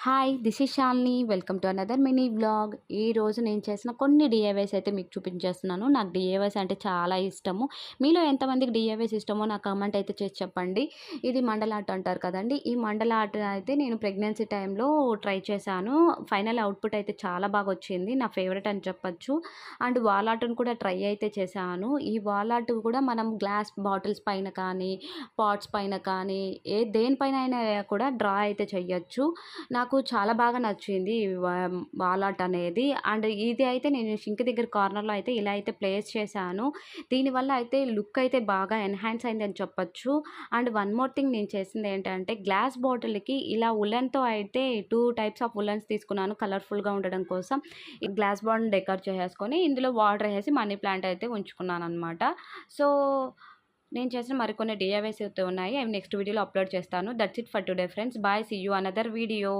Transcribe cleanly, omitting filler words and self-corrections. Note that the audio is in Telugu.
Hi this is Shalini welcome to another mini vlog. ఈరోజు నేను చేసిన కొన్ని డిఐవైస్ అయితే మీకు చూపించేస్తున్నాను. నాకు డిఐవైస్ అంటే చాలా ఇష్టము. మీలో ఎంతమందికి డిఐవైస్ ఇష్టమో నాకు కామెంట్ అయితే చేసి చెప్పండి. ఇది మండల ఆర్ట్ అంటారు కదండి. ఈ మండల ఆర్ట్ అయితే నేను ప్రెగ్నెన్సీ టైంలో ట్రై చేశాను. ఫైనల్ అవుట్పుట్ అయితే చాలా బాగా వచ్చింది. నా ఫేవరెట్ అని చెప్పొచ్చు. అండ్ వాల్ ఆర్ట్ని కూడా ట్రై అయితే చేశాను. ఈ వాల్ ఆర్ట్ కూడా మనం గ్లాస్ బాటిల్స్ పైన కానీ, పాట్స్ పైన కానీ, దేనిపైన అయినా కూడా డ్రా అయితే చెయ్యొచ్చు. నాకు చాలా బాగా నచ్చింది వాల్ ఆర్ట్ అనేది. అండ్ ఇది అయితే నేను సింక్ దగ్గర కార్నర్‌లో అయితే ఇలా అయితే ప్లేస్ చేశాను. దీనివల్ల అయితే లుక్ అయితే బాగా ఎన్హాన్స్ అయిందని చెప్పొచ్చు. అండ్ వన్ మోర్ థింగ్ నేను చేసింది ఏంటంటే గ్లాస్ బాటిల్‌కి ఇలా ఉలెన్‌తో అయితే 2 టైప్స్ ఆఫ్ ఉలెన్స్ తీసుకున్నాను కలర్‌ఫుల్‌గా ఉండడం కోసం. ఈ గ్లాస్ బాటిల్ డెకర్ చేసేసుకొని ఇందులో వాటర్ ఏసి మనీ ప్లాంట్ అయితే ఉంచుకున్నాననమాట. సో, నేను చేసిన మరికొన్ని డిఐవైస్ అయితే ఉన్నాయి. అవి నెక్స్ట్ వీడియోలో అప్లోడ్ చేస్తాను. That's it for today friends. Bye. See you another video.